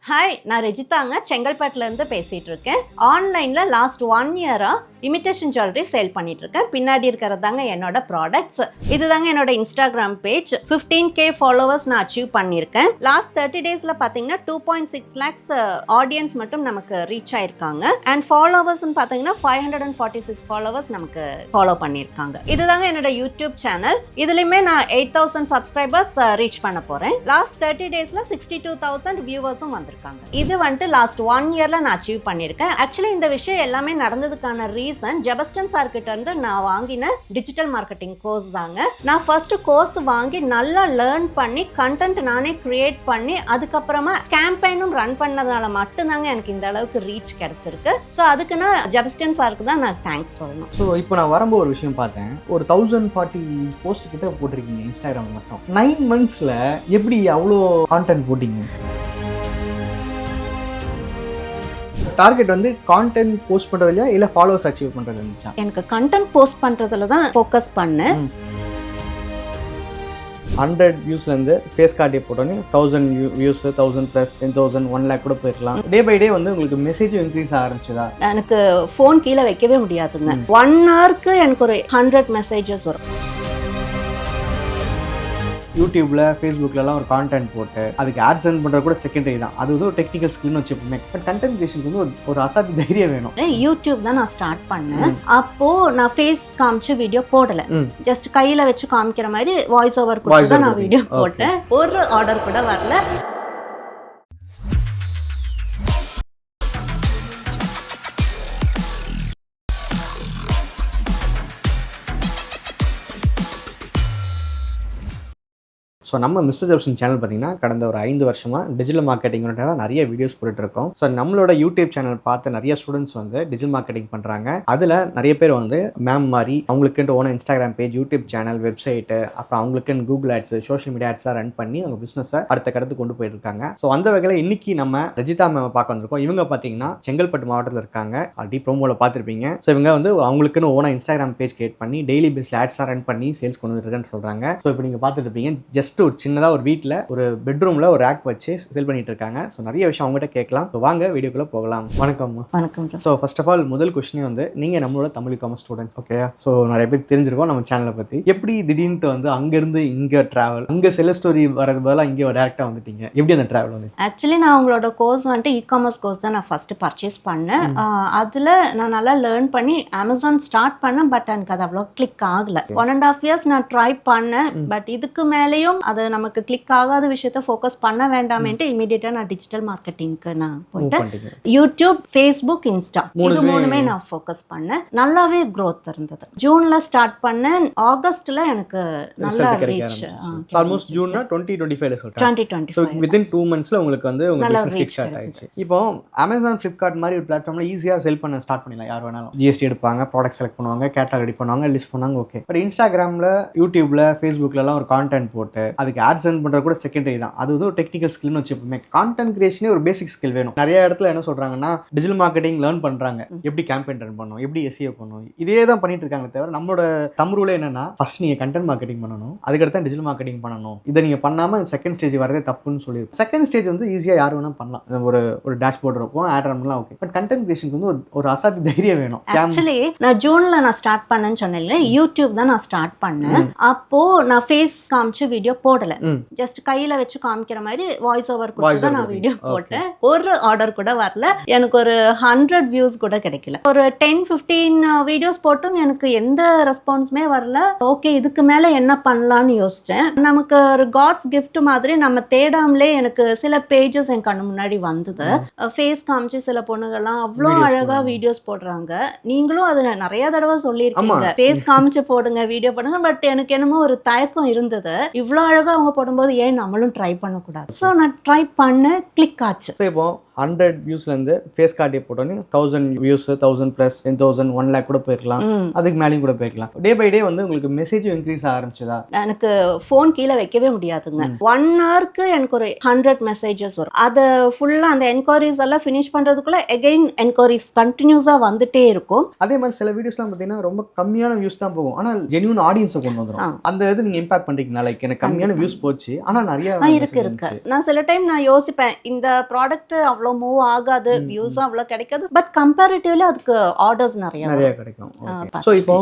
Hi, நான் ரெஜிதாங்க செங்கல்பட்டுலேருந்து பேசிகிட்டு இருக்கேன். ஆன்லைனில் லாஸ்ட் 1 இயராக இமிட்டேஷன் ஜுவல்லரி சேல் பண்ணிட்டு இருக்கேன். பின்னாடி இருக்கிறது தாங்க என்னோட ப்ராடக்ட்ஸ். இதுதாங்க என்னோட இன்ஸ்டாகிராம் பேஜ். 15K ஃபாலோவர்ஸ் நான் அச்சீவ் பண்ணியிருக்கேன். லாஸ்ட் 30 டேஸில் பார்த்தீங்கன்னா 2.6 lakhs ஆடியன்ஸ் மட்டும் நமக்கு ரீச் ஆயிருக்காங்க. அண்ட் ஃபாலோவர்ஸ்னு பார்த்தீங்கன்னா 546 ஃபாலோவர்ஸ் நமக்கு ஃபாலோ பண்ணியிருக்காங்க. இதுதாங்க என்னோட யூடியூப் சேனல். இதுலையுமே நான் 8,000 சப்ஸ்கிரைபர்ஸ் ரீச் பண்ண போகிறேன். லாஸ்ட் 30 டேஸில் 62,000 வியூவர்ஸும் வந்திருக்காங்க. இது வந்துட்டு லாஸ்ட் 1 இயர்ல நான் அச்சீவ் பண்ணியிருக்கேன். ஆக்சுவலி இந்த விஷயம் எல்லாமே நடந்ததுக்கான ரீசன் ஜபஸ்டன் சார் கிட்ட இருந்து நான் வாங்கின டிஜிட்டல் மார்க்கெட்டிங் கோர்ஸ் தாங்க. நான் ஃபர்ஸ்ட் கோர்ஸ் வாங்கி நல்லா லேர்ன் பண்ணி கண்டென்ட் நானே கிரியேட் பண்ணி அதுக்கப்புறமா கேம்பெயினும் ரன் பண்ணதால மட்டும்தாங்க எனக்கு இந்த அளவுக்கு ரீச் கிடைச்சிருக்கு. ஸோ அதுக்கு நான் ஜபஸ்டன் சாருக்கு தான் நான் தேங்க்ஸ் சொல்லணும். ஸோ இப்போ நான் வரும்போது ஒரு விஷயம் பார்த்தேன். ஒரு 1040 போஸ்ட் கிட்ட போட்டிருக்கீங்க இன்ஸ்டாகிராம் மட்டும். 9 monthsல எப்படி அவ்வளோ கான்டென்ட் போட்டீங்க? டார்கெட் வந்து கான்டென்ட் போஸ்ட் பண்றதுல இல்ல ஃபாலோவர்ஸ் அச்சீவ் பண்றது இருந்துச்சா? எனக்கு கண்டென்ட் போஸ்ட் பண்றதுல தான் ஃபோக்கஸ் பண்ணேன். 100 வியூஸ்ல இருந்து ஃபேஸ் கார்டே போட்டோன்னே 1000 வியூஸ், 1000 + 10,000 1 lakh கூட போயிருக்கலாம். டே பை டே வந்து உங்களுக்கு மெசேஜ் இன்க்ரீஸ் ஆரம்பிச்சதா? எனக்கு ஃபோன் கீழே வைக்கவே முடியாதுங்க. 1 hourக்கு எனக்கு ஒரு 100 மெசேஜஸ் வரும். யூடியூப்ல ஃபேஸ்புக்லலாம் ஒரு கான்டென்ட் போட்டு அதுக்கு ஆட் சென்ட் பண்ணுறது கூட செகண்டரி தான். அது வந்து ஒரு டெக்னிக்கல் ஸ்கில்னு வச்சுப்போமே. பட் கண்டென்ட் கிரியேஷனுக்கு வந்து ஒரு அசாத்திய தைரியம் வேணும். யூடியூப் தான் நான் ஸ்டார்ட் பண்ணேன். அப்போ நான் ஃபேஸ் காமிச்சு வீடியோ போடல. ஜஸ்ட் கையில வச்சு காமிக்கிற மாதிரி வாய்ஸ் ஓவர் கொடுத்து தான் நான் வீடியோ போட்டேன். ஒரு ஆர்டர் கூட வரல. ஸோ நம்ம மிஸ்டர் ஜாப்ஸ்டின் சேனல் பார்த்தீங்கன்னா கடந்த ஒரு 5 வருஷமாக டிஜிட்டல் மார்க்கெட்டிங் நிறைய வீடியோஸ் போட்டுருக்கோம். ஸோ நம்மளோட யூடியூப் சேனல் பார்த்து நிறைய ஸ்டூடெண்ட்ஸ் வந்து டிஜிட்டல் மார்க்கெட்டிங் பண்ணுறாங்க. அதில் நிறைய பேர் வந்து மேம் மாதிரி அவங்களுக்குன்ட்டு ஓன Instagram page, YouTube channel, website, அப்புறம் அவங்களுக்குன்னு கூகுள் ஆட்ஸ், சோஷியல் மீடியா ஆட்ஸாக ரன் பண்ணி அவங்க பிஸ்னஸை அடுத்த கடத்துக்கு கொண்டு போயிட்டு இருக்காங்க. ஸோ அந்த வகையில் இன்னைக்கு நம்ம ரெஜிதா மேம் பார்க்க வந்திருக்கோம். இவங்க பார்த்தீங்கன்னா செங்கல்பட்டு மாவட்டத்தில் இருக்காங்க. ஆல்ரெடி ப்ரோமோவில் பார்த்துருப்பீங்க. ஸோ இவங்க வந்து அவங்களுக்குன்னு ஓன இன்ஸ்டாகிராம் பேஜ் கிரியேட் பண்ணி டெய்லி பேஸில் ஆட்ஸாக ரன் பண்ணி சேல்ஸ் கொண்டு வந்துருக்குன்னு சொல்கிறாங்க. ஸோ இப்போ நீங்கள் பார்த்துட்டு இருப்பீங்க ஜஸ்ட் ஒரு சின்னதாக ஒரு வீட்டில் ஒரு பெட்ரூமில் ஒரு ரேக் வச்சு சேல் பண்ணிட்டு இருக்காங்க. ஸோ நிறைய விஷயம் அவங்ககிட்ட கேட்கலாம். ஸோ வாங்க வீடியோக்குள்ளே போகலாம். வணக்கம். வணக்கம். ஸோ ஃபர்ஸ்ட் ஆஃப் ஆல் முதல் கொஸ்டினே வந்து நீங்கள் நம்மளோட Tamil commerce students, okay? So நிறைய பேர் தெரிஞ்சிருக்கோம் நம்ம சேனலை பற்றி. எப்படி திடீர்னு வந்து அங்கேருந்து இங்கே ட்ராவல், அங்கே செல்ல ஸ்டோரி வரது பதிலாக இங்கே டேரெக்டாக வந்துட்டீங்க? எப்படி அந்த ட்ராவல் வந்து? ஆக்சுவலி நான் உங்களோட கோர்ஸ் வந்துட்டு இ-காமர்ஸ் கோர்ஸ் தான் நான் ஃபர்ஸ்ட் பர்ச்சேஸ் பண்ணேன். அதில் நான் நல்லா லேர்ன் பண்ணி அமேசான் ஸ்டார்ட் பண்ணேன். பட் எனக்கு அது அவ்வளோ கிளிக் ஆகலை. 1.5 years நான் ட்ரை பண்ணேன். பட் இதுக்கு மேலேயும் அது நமக்கு கிளிக் ஆகாத விஷயத்த ஃபோக்கஸ் பண்ண வேண்டாமேன்ட்டு இமீடியட்டா நான் டிஜிட்டல் மார்க்கெட்டிங்க்கு நான் போயிட்டேன். யூடியூப், ஃபேஸ்புக், இன்ஸ்டா இது மூணுமே நான் ஃபோக்கஸ் பண்ணேன். நல்லாவே growth இருந்தது. ஜூன்ல ஸ்டார்ட் பண்ணேன். ஆகஸ்ட்ல எனக்கு நல்லா ரீச். ஆல்மோஸ்ட் ஜூன்னா 2025ல சொல்றேன். 2025. So within 2 monthsல உங்களுக்கு வந்து உங்க பிசினஸ் கிக் ஸ்டார்ட் ஆயிடுச்சு. இப்போ Amazon, Flipkart மாதிரி ஒரு பிளாட்ஃபார்ம்ல ஈஸியா செல் பண்ண ஸ்டார்ட் பண்ணிடலாம். யார் வேணாலும் ஜிஎஸ்டி எடுப்பாங்க, ப்ராடக்ட் செலக்ட் பண்ணுவாங்க, கேட்டலாக் ரெடி பண்ணுவாங்க, லிஸ்ட் பண்ணுவாங்க, ஓகே. பட் இன்ஸ்டாகிராம்ல, யூடியூப்ல, ஃபேஸ்புக்லலாம் ஒரு கான்டென்ட் போட்டு அதுக்கு ஆட் சென்ட் பண்றது கூட செகண்டரி தான். அது வந்து ஒரு டெக்னிக்கல் ஸ்கில்னு வச்சுப்போமே. கான்டென்ட் கிரியேஷனே ஒரு பேசிக் ஸ்கில் வேணும். நிறைய இடத்துல என்ன சொல்றாங்கன்னா டிஜிட்டல் மார்க்கெட்டிங் லேர்ன் பண்றாங்க, எப்படி கேம்பெயின் ரன் பண்ணணும், எப்படி எஸ்இஓ பண்ணணும், இதே தான் பண்ணிட்டு இருக்காங்க. தவிர நம்மளோட தமிழ்ல என்னன்னா ஃபர்ஸ்ட் நீங்க கண்டென்ட் மார்க்கெட்டிங் பண்ணணும், அதுக்கடுத்து டிஜிட்டல் மார்க்கெட்டிங் பண்ணணும். இதை நீங்க பண்ணாம செகண்ட் ஸ்டேஜ் வரதே தப்புன்னு சொல்லி. செகண்ட் ஸ்டேஜ் வந்து ஈஸியா யார் வேணா பண்ணலாம். ஒரு டேஷ்போர்ட் இருக்கும், ஆட் ரன் பண்ணலாம், ஓகே. பட் கண்டென்ட் கிரியேஷனுக்கு வந்து ஒரு அசாத்திய தைரியம் வேணும். ஆக்சுவலி நான் ஜூன்ல நான் ஸ்டார்ட் பண்ணேன்னு சொன்னேன். யூடியூப் தான் நான் ஸ்டார்ட் பண்ணேன். அப்போ நான் ஃபேஸ் காமிச்சு வீடியோ போடல. ஜஸ்ட் கையில வச்சு காமிக்கிற மாதிரி வாய்ஸ் ஓவர் கொடுத்து தான் நான் வீடியோ போட்டேன். ஒரு ஆர்டர் கூட வரல. எனக்கு ஒரு 100 வியூஸ் கூட கிடைக்கல. ஒரு 10-15 வீடியோஸ் போட்டும் எனக்கு எந்த ரெஸ்பான்ஸுமே வரல. ஓகே, இதுக்கு மேல என்ன பண்ணலாம்னு யோசிச்சேன். நமக்கு ஒரு காட்ஸ் கிஃப்ட் மாதிரி நம்ம தேடாமலே எனக்கு சில பேஜஸ் என் கண்ணு முன்னாடி வந்தது. ஃபேஸ் காமிச்சு சில பொண்ணுகள்லாம் அவ்வளோ அழகா வீடியோஸ் போடுறாங்க. நீங்களும் அது நிறைய தடவை சொல்லியிருக்கீங்க, ஃபேஸ் காமிச்சு போடுங்க, வீடியோ போடுங்க. பட் எனக்கு என்னமோ ஒரு தயக்கம் இருந்தது. இவ்வளோ அழகா அவங்க போடும்போது ஏன் நம்மளும் ட்ரை பண்ணக்கூடாது. ஸோ நான் ட்ரை பண்ண கிளிக் ஆச்சு. இப்போ 100 வியூஸ்லேருந்து ஃபேஸ் கார்டே போட்டோன்னே 1000 வியூஸ் 1000 ப்ளஸ் 10,000 1 லேக் கூட போயிருக்கலாம், அதுக்கு மேலேயும் கூட போயிருக்கலாம். டே பை டே வந்து உங்களுக்கு மெசேஜும் இன்க்ரீஸ் ஆரம்பிச்சதா? எனக்கு ஃபோன் கீழே வைக்கவே முடியாதுங்க. 1 ஹவருக்கு எனக்கு ஒரு 100 மெசேஜஸ் வரும். அதை ஃபுல்லாக அந்த என்கொயரிஸ் எல்லாம் ஃபினிஷ் பண்ணுறதுக்குள்ள எகெயின் என்கொயரிஸ் கண்டினியூஸாக வந்துட்டே இருக்கும். அதே மாதிரி சில வீடியோஸ்லாம் பார்த்தீங்கன்னா ரொம்ப கம்மியான வியூஸ் தான் போகும், ஆனால் ஜென்யூன் ஆடியன்ஸை கொண்டு வந்துடும். அந்த இது நீங்கள் இம்பாக்ட் பண்ணுறீங்களா? லைக் எனக்கு கம்மியான வியூஸ் போச்சு ஆனால் நிறைய இருக்கு. நான் சில டைம் நான் யோசிப்பேன், இந்த ப்ராடக்ட் அவ்வளோ மூவ் ஆகாது, வியூஸும் அவ்வளோ கிடைக்காது, பட் கம்பேரிட்டிவ்லி அதுக்கு ஆர்டர்ஸ் நிறைய கிடைக்கும். ஸோ இப்போ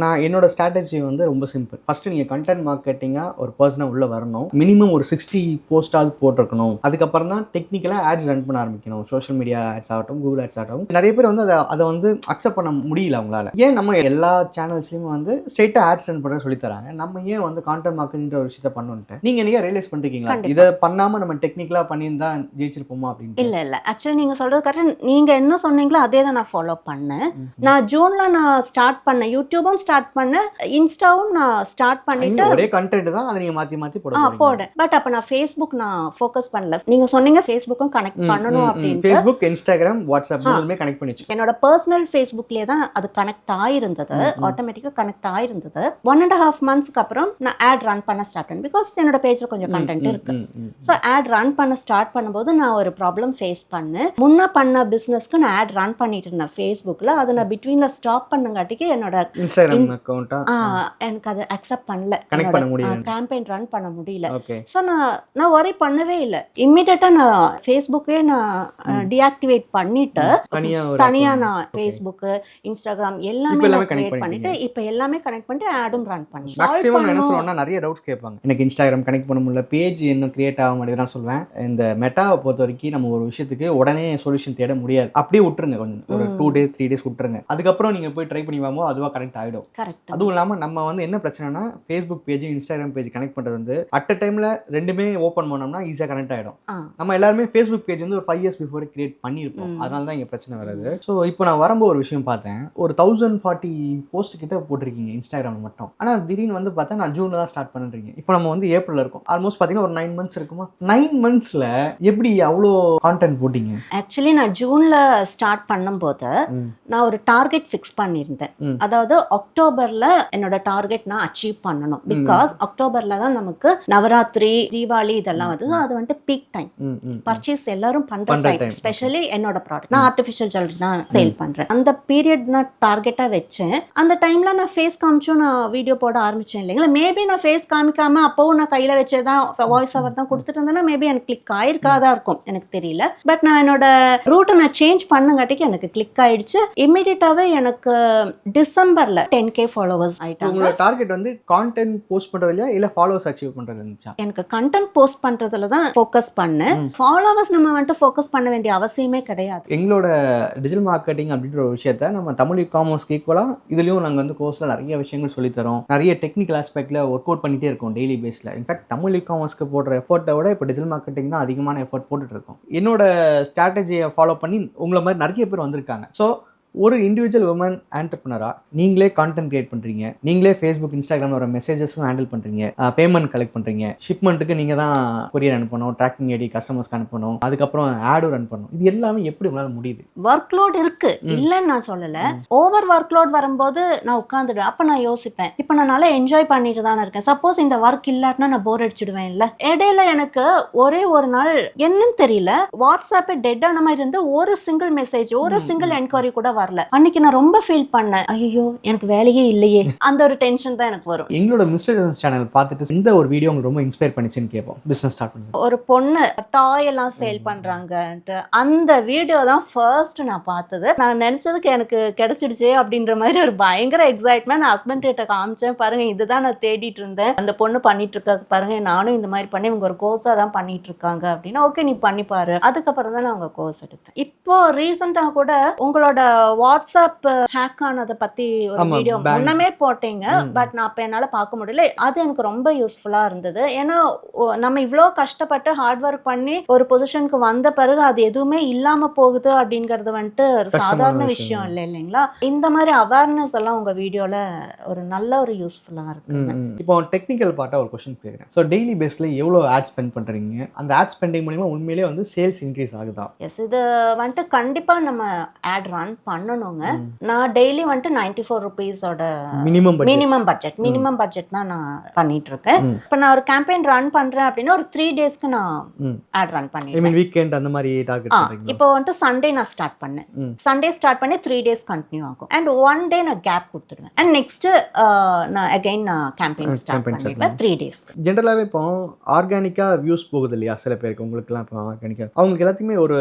நான் என்னோட ஸ்ட்ராட்டஜி வந்து ரொம்ப சிம்பிள். ஃபர்ஸ்ட் நீங்கள் கண்டென்ட் மார்க்கெட்டிங்காக ஒரு பர்சனாக உள்ள வரணும், மினிமம் ஒரு 60 போஸ்டாவது போட்டிருக்கணும். அதுக்கப்புறம் தான் டெக்னிக்கலாக ஆட்ஸ் ரன் பண்ண ஆரம்பிக்கணும். சோஷியல் மீடியா ஆட்ஸ் ஆகட்டும், கூகுள் ஆட்ஸ் ஆகட்டும். நிறைய பேர் வந்து அதை வந்து அக்செப்ட் பண்ண முடியல அவங்களால. ஏன் நம்ம எல்லா சேனல்ஸ்லையும் வந்து ஸ்ட்ரெயிட்டாக ஆட்ஸ் ரன் பண்ண சொல்லி தராங்க, நம்ம ஏன் வந்து கான்டென்ட் மார்க்கெட்டிங் ஒரு விஷயத்தை பண்ணணுன்ட்டு நீங்க நீங்க ரியலைஸ் பண்ணிருக்கீங்களா? இதை பண்ணாம நம்ம டெக்னிக்கலா பண்ணியிருந்தா ஜெயிச்சிருப்போமா அப்படின்னு? இல்ல ஆக்சுவலி நீங்க சொல்றது கரெக்ட். நீங்க என்ன சொன்னீங்களோ அதே தான் நான் ஃபாலோ பண்ணேன். நான் ஜூன்ல நான் ஸ்டார்ட் பண்ணேன், யூடியூபும் ஸ்டார்ட் பண்ணேன், இன்ஸ்டாவும் நான் ஸ்டார்ட் பண்ணிட்டு ஒரே கண்டென்ட் தான், அதை நீங்க மாத்தி போட. பட் அப்ப நான் ஃபேஸ்புக் நான் ஃபோக்கஸ் பண்ணல. நீங்க சொன்னீங்க ஃபேஸ்புக்கும் கனெக்ட் பண்ணணும் அப்படின்னு. ஃபேஸ்புக், இன்ஸ்டாகிராம், வாட்ஸ்அப் மூணுமே கனெக்ட் பண்ணிச்சு. என்னோட பர்சனல் ஃபேஸ்புக்லயே தான் அது கனெக்ட் ஆயிருந்தது, ஆட்டோமேட்டிக்கா கனெக்ட் ஆயிருந்தது. 1.5 months அப்புறம் நான் ஆட் ரன் பண்ண ஸ்டார்ட் பண்ணேன். பிகாஸ் என்னோட பேஜ்ல கொஞ்சம் கண்டென்ட் இருக்கு. ஸோ ஆட் ரன் பண்ண ஸ்டார்ட் பண்ணும்போது நான் ஒரு ப்ராப்ளம் ஃபேஸ் பண்ணேன். முன்ன பண்ண பிசினஸ்க்கு நான் ஆட் ரன் பண்ணிட்டு இருந்தேன் ஃபேஸ்புக்ல. அதை நான் பிட்வீன்ல ஸ்டாப் பண்ணங்காட்டிக்கு என்னோட இன்ஸ்டாகிராம் அக்கௌண்ட் எனக்கு அதை அக்செப்ட் பண்ணல, கேம்பெயின் ரன் பண்ண முடியல. ஸோ நான் வரி பண்ணவே இல்லை. இம்மிடியட்டா நான் ஃபேஸ்புக்கே நான் டீஆக்டிவேட் பண்ணிட்டு தனியா நான் ஃபேஸ்புக், இன்ஸ்டாகிராம் எல்லாமே கிரியேட் பண்ணிட்டு இப்போ எல்லாமே கனெக்ட் பண்ணிட்டு ஆடும் ரன் பண்ணி. மேக்ஸிமம் என்ன சொல்லுவாங்கன்னா நிறைய டவுட்ஸ் கேட்பாங்க. எனக்கு இன்ஸ்டாகிராம் கனெக்ட் பண்ண முடியல, பேஜ் இன்னும் கிரியேட் ஆக மாட்டேங்குது. நான் சொல்வேன், இந்த மெட்டாவை பொறுத்த வரைக்கும் நம்ம ஒரு விஷயத்துக்கு உடனே சொல்யூஷன் தேட முடியாது. அப்படியே விட்டுருங்க, கொஞ்சம் ஒரு 2 days 3 days விட்டுருங்க. அதுக்கப்புறம் நீங்க போய் ட்ரை பண்ணி வாங்க, அதுவா கனெக்ட் ஆகிடும். அதுவும் இல்லாமல் நம்ம வந்து என்ன பிரச்சனைனா, Facebook page Instagram page connect பண்ணுறது வந்து அட் அ டைம்ல ரெண்டுமே ஓப்பன் பண்ணோம்னா ஈஸியாக கனெக்ட் ஆகிடும். நம்ம எல்லாருமே ஃபேஸ்புக் பேஜ் வந்து ஒரு 5 years பிஃபோர் கிரியேட் பண்ணியிருப்போம், அதனால தான் இங்கே பிரச்சனை வருது. ஸோ இப்போ நான் வரும்போது ஒரு விஷயம் பார்த்தேன், ஒரு 1040 போஸ்ட் கிட்ட போட்டிருக்கீங்க இன்ஸ்டாகிராம் மட்டும். ஆனால் திடீர்னு வந்து பார்த்தா நான் ஜூன்ல தான் ஸ்டார்ட் பண்ணுறீங்க. இப்போ நம்ம வந்து ஏப்ரல் இருக்கும், ஆல்மோஸ்ட் பார்த்தீங்கன்னா ஒரு 9 months இருக்குமா? 9 monthsல எப்படி அவ்வளோ கான்டென்ட் போட்டீங்க? ஆக்சுவலி நான் ஜூன்ல ஸ்டார்ட் பண்ணும்போது நான் ஒரு டார்கெட் ஃபிக்ஸ் பண்ணியிருந்தேன். அதாவது அக்டோபர்ல என்னோட டார்கெட் நான் அச்சீவ் பண்ணணும். பிகாஸ் அக்டோபர்ல தான் நமக்கு நவராத்திரி, தீபாவளி இதெல்லாம் வந்து அது வந்துட்டு பீக் டைம், பர்ச்சேஸ் எல்லாரும் பண்ற டைம். ஸ்பெஷலி என்னோட ப்ராடக்ட், நான் ஆர்டிஃபிஷியல் ஜுவல்லரி தான் சேல் பண்றேன். அந்த பீரியட் நான் டார்கெட்டா வச்சேன். அந்த டைம்ல நான் ஃபேஸ் காமிச்சும் நான் வீடியோ போட ஆரம்பிச்சேன் இல்லைங்களா. மேபி நான் ஃபேஸ் காமிக்காம அப்பவும் நான் கையில வச்சேதான் வாய்ஸ் ஓவர் தான் கொடுத்துட்டு இருந்தேன்னா மேபி எனக்கு கிளிக் ஆயிருக்காதா இருக்கும், எனக்கு தெரியல. பட் நான் என்னோட ரூட்டை நான் சேஞ்ச் பண்ணங்காட்டிக்கு எனக்கு கிளிக் ஆயிடுச்சு. இமிடியேட்டாவே எனக்கு டிசம்பர்ல 10K ஃபாலோவர்ஸ் ஆயிட்டாங்க. உங்களோட டார்கெட் வந்து கான்டென்ட் போஸ்ட் பண்றதுல இல்ல ஃபாலோவர்ஸ் அச்சீவ் பண்றது இருந்துச்சா? எனக்கு கண்டென்ட் போஸ்ட் பண்றதுல தான் ஃபோக்கஸ் பண்ணேன். ஃபாலோவர்ஸ் நம்ம வந்துட்டு ஃபோக்கஸ் பண்ண வேண்டிய அவசியமே கிடையாது. எங்களோட டிஜிட்டல் மார்க்கெட்டிங் அப்படின்ற ஒரு விஷயத்த நம்ம தமிழ் இ-காமர்ஸ்க்கு ஈக்குவலா இதுலயும் நாங்க வந்து கோர்ஸ்ல நிறைய விஷயங்கள் சொல்லி தரோம். நிறைய டெக்னிக்கல் ஆஸ்பெக்ட்ல ஒர்க் அவுட் பண்ணிட்டே இருக்கோம் டெய்லி பேஸ்ல. இன்ஃபேக்ட் தமிழ் இ-காமர்ஸ்க்கு போடுற எஃபர்ட்டை விட இப்போ டிஜிட்டல் மார்க்கெட்டிங் தான் அதிகமான எஃபர்ட் போட்டுட்டு இருக்கோம். என்னோட ஸ்ட்ராட்டஜியை ஃபாலோ பண்ணி உங்களை மாதிரி நிறைய பேர் வந்திருக்காங்க. ஸோ ஒரு இண்டிவிஜுவல் உமன் ஆண்டர்பிரினரா நீங்களே கான்டென்ட் கிரியேட் பண்றீங்க, நீங்களே ஃபேஸ்புக், இன்ஸ்டாகிராம் வர மெசேஜஸும் ஹேண்டில் பண்றீங்க, பேமெண்ட் கலெக்ட் பண்றீங்க, ஷிப்மெண்ட்டுக்கு நீங்க தான் கொரியர் அனுப்பணும், ட்ராக்கிங் ஐடி கஸ்டமர்ஸ்க்கு அனுப்பணும், அதுக்கப்புறம் ஆடும் ரன் பண்ணணும். இது எல்லாமே எப்படி உங்களால முடியுது? ஒர்க் லோட் இருக்கு, இல்லைன்னு நான் சொல்லல. ஓவர் ஒர்க் லோட் வரும்போது நான் உட்காந்துடுவேன். அப்ப நான் யோசிப்பேன், இப்போ நான் நல்லா என்ஜாய் பண்ணிட்டு தானே இருக்கேன். சப்போஸ் இந்த ஒர்க் இல்லாட்டினா நான் போர் அடிச்சுடுவேன் இல்ல. இடையில எனக்கு ஒரே ஒரு நாள் என்னன்னு தெரியல, வாட்ஸ்அப்பே டெட் ஆன மாதிரி இருந்து ஒரு சிங்கிள் மெசேஜ், ஒரு சிங்கிள் என்கொயரி கூட வரல. அன்னைக்கு நான் ரொம்ப ஃபீல் பண்ணேன், ஐயோ எனக்கு வேலையே இல்லையே, அந்த ஒரு டென்ஷன் தான் எனக்கு வரும். எங்களோட மிஸ்டர் சேனல் பார்த்துட்டு இந்த ஒரு வீடியோ உங்களுக்கு ரொம்ப இன்ஸ்பயர் பண்ணிச்சுன்னு கேட்போம். பிசினஸ் ஸ்டார்ட் பண்ணி ஒரு பொண்ணு டாய் எல்லாம் சேல் பண்றாங்கன்ட்டு அந்த வீடியோ தான் ஃபர்ஸ்ட் நான் பார்த்தது. நான் நினைச்சதுக்கு எனக்கு கிடைச்சிடுச்சு அப்படின்ற மாதிரி ஒரு பயங்கர எக்ஸைட்மெண்ட். நான் ஹஸ்பண்ட் கிட்ட காமிச்சேன், பாருங்க இதுதான் நான் தேடிட்டு இருந்தேன், அந்த பொண்ணு பண்ணிட்டு இருக்கா பாருங்க, நானும் இந்த மாதிரி பண்ணி இவங்க ஒரு கோர்ஸா தான் பண்ணிட்டு இருக்காங்க அப்படின்னா ஓகே நீ பண்ணி பாரு. அதுக்கப்புறம் தான் நான் அவங்க கோர்ஸ் எடுத்தேன். இப்போ ரீசெண்டா கூட உங்களோட வாட்ஸ்அப் ஹேக் ஆனதை பத்தி ஒரு ஆமா, வீடியோ bank. முன்னமே போட்டீங்க. பட் நான் அப்ப என்னால பார்க்க முடியல. அது எனக்கு ரொம்ப யூஸ்ஃபுல்லா இருந்தது. ஏன்னா நம்ம இவ்ளோ கஷ்டப்பட்டு ஹார்ட் ஒர்க் பண்ணி ஒரு பொசிஷனுக்கு வந்த பிறகு அது எதுவுமே இல்லாம போகுது அப்படிங்கறது வந்துட்டு ஒரு சாதாரண விஷயம் இல்லைங்களா? இந்த மாதிரி அவேர்னஸ் எல்லாம் உங்க வீடியோல ஒரு நல்ல ஒரு யூஸ்ஃபுல்லா இருக்கு. இப்போ டெக்னிக்கல் பார்ட்டா ஒரு क्वेश्चन கேக்குறேன். சோ டெய்லி பேஸ்ல எவ்வளவு ஆட் ஸ்பெண்ட் பண்றீங்க? அந்த ஆட் ஸ்பெண்டிங் மூலமா உண்மையிலேயே வந்து சேல்ஸ் இன்க்ரீஸ் ஆகுதா? எஸ், இது வந்துட்டு கண்டிப்பா நம்ம ஆட் ரன் பண்ணணுங்க. நான் டெய்லி வந்துட்டு 94 ருபீஸோட மினிமம் பட்ஜெட் தான் நான் பண்ணிட்டு இருக்கேன். இப்போ நான் ஒரு கேம்பெயின் ரன் பண்றேன் அப்படின்னா ஒரு 3 டேஸ்க்கு நான் ஆட் ரன் பண்ணிடுவேன். வீக்கெண்ட் அந்த மாதிரி டார்கெட் பண்றீங்க? இப்போ வந்துட்டு சண்டே நான் ஸ்டார்ட் பண்ணேன். சண்டே ஸ்டார்ட் பண்ணி 3 டேஸ் கண்டினியூ ஆகும். அண்ட் 1 டே நான் கேப் கொடுத்துருவேன். அண்ட் நெக்ஸ்ட் நான் அகைன் கேம்பெயின் ஸ்டார்ட் பண்ணிடுவேன் 3 டேஸ். ஜென்ரலாவே இப்போ ஆர்கானிக்கா வியூஸ் போகுது இல்லையா சில பேருக்கு, உங்களுக்குலாம் இப்போ ஆர்கானிக்கா அவங்களுக்கு எல்லாத்துக்குமே ஒரு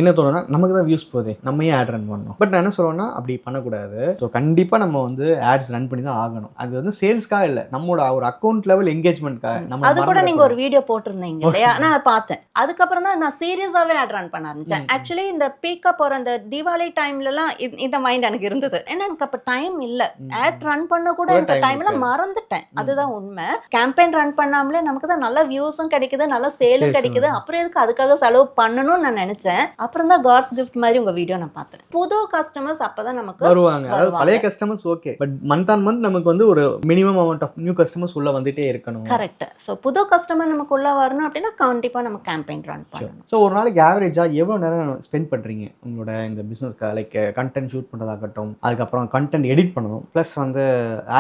என்ன தோணுன்னா நமக்கு தான் வியூஸ் போகுது, நம்ம ஏன் ஆட் ரன் பண்ணணும். பட் நான் என்ன சொல்றேன்னா அப்படி பண்ணக்கூடாது. ஸோ கண்டிப்பா நம்ம வந்து ஆட்ஸ் ரன் பண்ணி தான் ஆகணும். அது வந்து சேல்ஸ்க்காக இல்லை, நம்மளோட ஒரு அக்கௌண்ட் லெவல் என்கேஜ்மெண்ட்காக. நம்ம அது கூட நீங்க ஒரு வீடியோ போட்டிருந்தீங்க இல்லையா, நான் பார்த்தேன். அதுக்கப்புறம் தான் நான் சீரியஸாவே ஆட் ரன் பண்ண ஆரம்பிச்சேன். ஆக்சுவலி இந்த பீக்கப் போற அந்த தீபாவளி டைம்லலாம் இந்த மைண்ட் எனக்கு இருந்தது. ஏன்னா எனக்கு அப்ப டைம் இல்ல, ஆட் ரன் பண்ண கூட எனக்கு டைம்ல மறந்துட்டேன். அதுதான் உண்மை. கேம்பெயின் ரன் பண்ணாமலே நமக்கு தான் நல்ல வியூஸும் கிடைக்குது, நல்ல சேலும் கிடைக்குது, அப்புறம் எதுக்கு அதுக்காக செலவு பண்ணணும்னு நான் நினைச்சேன். அப்புறம் தான் காட்ஸ் கிஃப்ட் மாதிரி உங்க வீடியோ நான் பார்த்தேன். புது கஸ்டமர்ஸ் அப்பதான் நமக்கு வருவாங்க. அதாவது பழைய customers okay, but month on month நமக்கு வந்து ஒரு minimum amount of new customers உள்ள வந்துட்டே இருக்கணும். கரெக்ட். ஸோ புது கஸ்டமர் நமக்கு உள்ள வரணும் அப்படின்னா கண்டிப்பா நம்ம கேம்பெயின் ரன் பண்ணணும். ஸோ ஒரு நாளைக்கு ஆவரேஜா எவ்வளவு நேரம் ஸ்பெண்ட் பண்றீங்க உங்களோட இந்த பிசினஸ்க்கு? லைக் கண்டென்ட் ஷூட் பண்றதாகட்டும், அதுக்கப்புறம் கண்டென்ட் எடிட் பண்ணணும், பிளஸ் வந்து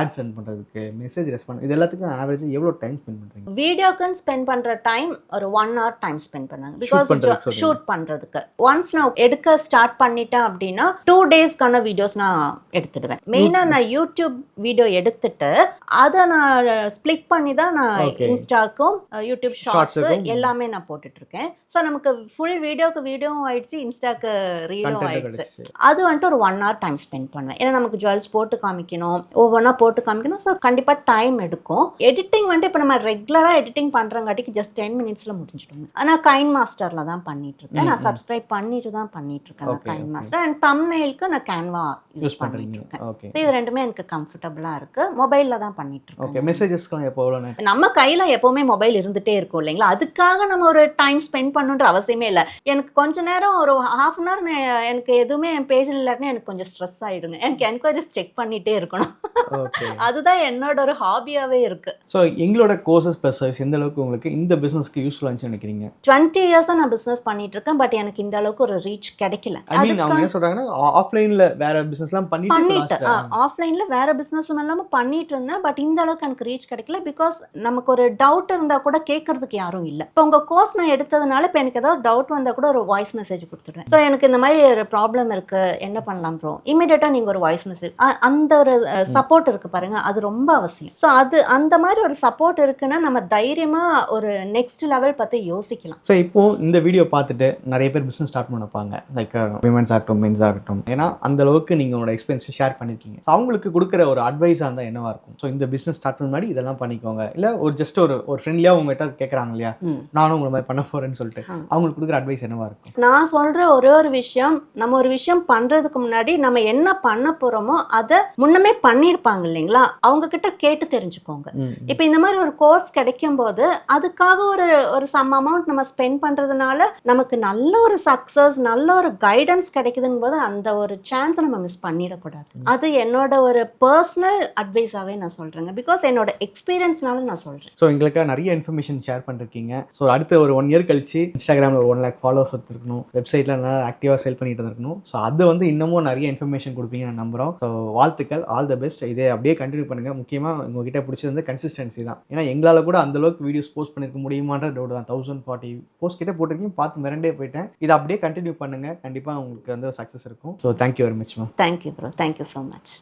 ஆட் சென்ட் பண்றதுக்கு, மெசேஜ் ரெஸ்பாண்ட், இது எல்லாத்துக்கும் ஆவரேஜா எவ்வளவு டைம் ஸ்பெண்ட் பண்றீங்க? வீடியோக்குன்னு ஸ்பெண்ட் பண்ற டைம் ஒரு 1 hour டைம் ஸ்பெண்ட் பண்ணாங்க. பிகாஸ் ஷூட் பண்றதுக்கு ஒன்ஸ் நான் எடுக்க ஸ்டார்ட் பண்ணிட்டேன் அப்படின்னா 2 டேஸ்க்கான வீடியோஸ் நான் எடுத்துடுவேன். மெயினா நான் யூடியூப் வீடியோ எடுத்துட்டு அதை நான் ஸ்பிளிட் பண்ணி தான் நான் இன்ஸ்டாக்கும் யூடியூப் ஷார்ட்ஸ் எல்லாமே நான் போட்டுட்டு இருக்கேன். ஸோ நமக்கு ஃபுல் வீடியோவும் ஆயிடுச்சு, இன்ஸ்டாக்கு ரீலும் ஆயிடுச்சு. அது வந்துட்டு ஒரு 1 hour டைம் ஸ்பெண்ட் பண்ணுவேன். ஏன்னா நமக்கு ஜுவல்ஸ் போட்டு காமிக்கணும், ஒவ்வொன்றா போட்டு காமிக்கணும். ஸோ கண்டிப்பா டைம் எடுக்கும். எடிட்டிங் வந்துட்டு இப்போ நம்ம ரெகுலரா எடிட்டிங் பண்றங்காட்டிக்கு ஜஸ்ட் 10 minutesல முடிஞ்சிடுங்க. ஆனால் கைன் மாஸ்டர்ல தான் பண்ணிட்டு இருக்கேன். நான் சப்ஸ்கிரைப் பண்ணிட்டு தான் பண்ணிட்டு இருக்கேன் கைன் மாஸ்டர். அண்ட் தம்ப்நெயிலுக்கு நான் கேன்வா யூஸ் பண்ணிட்டு இருக்கேன். இது ரெண்டுமே எனக்கு கம்ஃபர்டபுளா இருக்கு. மொபைல்ல தான் பண்ணிட்டு இருக்கேன். ஓகே. மெசேஜஸ்க்கு எப்போ நம்ம கையில எப்பவுமே மொபைல் இருந்துட்டே இருக்கும் இல்லைங்களா, அதுக்காக நம்ம ஒரு டைம் ஸ்பெண்ட் பண்ணணுன்ற அவசியமே இல்லை. எனக்கு கொஞ்ச நேரம் ஒரு half an hour எனக்கு எதுவுமே என் பேஜில் இல்லாட்டினா எனக்கு கொஞ்சம் ஸ்ட்ரெஸ் ஆயிடுங்க. எனக்கு என்கொயரிஸ் செக் பண்ணிட்டே இருக்கணும். அதுதான் என்னோட ஒரு ஹாபியாவே இருக்கு. ஸோ எங்களோட கோர்சஸ் ப்ளஸ் சர்வீஸ் எந்த அளவுக்கு உங்களுக்கு இந்த பிசினஸ்க்கு யூஸ்ஃபுல்லாக இருந்துச்சு நினைக்கிறீங்க? 20 years நான் பிசினஸ் பண்ணிட்டு இருக்கேன். பட் எனக்கு இந்த அளவுக்கு ஒரு ரீச் கிடைக்கல. அவங்க என்ன சொல்றாங்கன்னா ஆஃப்லைன்ல வேற பிசினஸ்லாம் பண்ணிட்டு ஆஃப்லைன்ல வேற பிசினஸ் எல்லாம் பண்ணிட்டு இருந்தேன். பட் இந்த அளவுக்கு எனக்கு ரீச் கிடைக்கல. பிகாஸ் நமக்கு ஒரு டவுட் இருந்தா கூட கேட்கறதுக்கு யாரும் இல்லை. இப்போ உங்க கோர்ஸ் நான் எடுத்ததுனால இப்போ எனக்கு ஏதாவது டவுட் வந்தா கூட ஒரு வாய்ஸ் மெசேஜ் கொடுத்துடுவேன். ஸோ எனக்கு இந்த மாதிரி ஒரு ப்ராப்ளம் இருக்கு, என்ன பண்ணலாம் ப்ரோ, இமீடியட்டா நீங்க ஒரு வாய்ஸ் மெசேஜ், அந்த ஒரு சப்போர்ட் இருக்கு பாருங்க, அது ரொம்ப அவசியம். ஸோ அது அந்த மாதிரி ஒரு சப்போர்ட் இருக்குன்னா நம்ம தைரியமா ஒரு நெக்ஸ்ட் லெவல் பத்தி யோசிக்கலாம். ஸோ இப்போ இந்த வீடியோ பார்த்துட்டு நிறைய பேர் பிசினஸ் ஸ்டார்ட் பண்ணப்பாங்க, லைக் விமென்ஸ் ஆகட்டும் மென்ஸ் ஆகட்டும். ஏன்னா அந்த அளவுக்கு நீங்க உங்களோட எக்ஸ்பீரியன்ஸ் ஷேர் பண்ணிருக்கீங்க. அவங்களுக்கு கொடுக்குற ஒரு அட்வைஸா இருந்தா என்னவா இருக்கும்? ஸோ இந்த பிசினஸ் ஸ்டார்ட் பண்ண முன்னாடி இதெல்லாம் பண்ணிக்கோங்க, இல்ல ஒரு ஜஸ்ட் ஒரு ஃப்ரெண்ட்லியா உங்ககிட்ட கேட்கறாங்க இல்லையா, நானும் உங்களை மாதிரி பண்ண போறேன்னு சொல்லிட்டு அவங்களுக்கு கொடுக்குற அட்வைஸ் என்னவா இருக்கும்? நான் சொல்ற ஒரே ஒரு விஷயம், நம்ம ஒரு விஷயம் பண்றதுக்கு முன்னாடி நம்ம என்ன பண்ண போறோமோ அதை முன்னமே பண்ணிருப்பாங்க இல்லைங்களா, அவங்க கிட்ட கேட்டு தெரிஞ்சுக்கோங்க. இப்ப இந்த மாதிரி ஒரு கோர்ஸ் கிடைக்கும் போது அதுக்காக ஒரு சம் அமௌண்ட் நம்ம ஸ்பெண்ட் பண்றதுனால நமக்கு நல்ல ஒரு சக்சஸ், நல்ல ஒரு கைடன்ஸ் கிடைக்குதுன்னு போது அந்த ஒரு சான்ஸை நம்ம மிஸ் பண்ணிடக்கூடாது. அது என்னோட ஒரு பர்சனல் அட்வைஸாவே நான் சொல்றேங்க. பிகாஸ் என்னோட எக்ஸ்பீரியன்ஸ்னால நான் சொல்றேன். ஸோ எங்களுக்கு நிறைய இன்ஃபர்மேஷன் ஷேர் பண்ணிருக்கீங்க. ஸோ அடுத்த ஒரு 1 year கழிச்சு இன்ஸ்டாகிராமில் ஒரு 1 lakh ஃபாலோவர்ஸ் இருக்கணும், வெப்சைட்ல நல்லா ஆக்டிவாக சேல் பண்ணிட்டு இருக்கணும். ஸோ அது வந்து இன்னமும் நிறைய இன்ஃபர்மேஷன் கொடுப்பீங்க நான் நம்புறோம். ஸோ வாழ்த்துக்கள், ஆல் த பெஸ்ட். இதே அப்படியே கண்டினியூ பண்ணுங்க. முக்கியமாக உங்ககிட்ட பிடிச்சது கன்சிஸ்டன்சி தான். ஏன்னா எங்களால் கூட அந்த அளவுக்கு வீடியோஸ் போஸ்ட் பண்ணிருக்க முடியுமான்ற டவுட் தான். 1040 போஸ்ட் கிட்ட போட்டிருக்கீங்க, பார்த்து மிரண்டே போயிட்டேன். இதை அப்படியே கண்டினியூ பண்ணுங்க, கண்டிப்பாக உங்களுக்கு வந்து சக்ஸஸ் இருக்கும். So thank you very much ma'am. Thank you bro, thank you so much.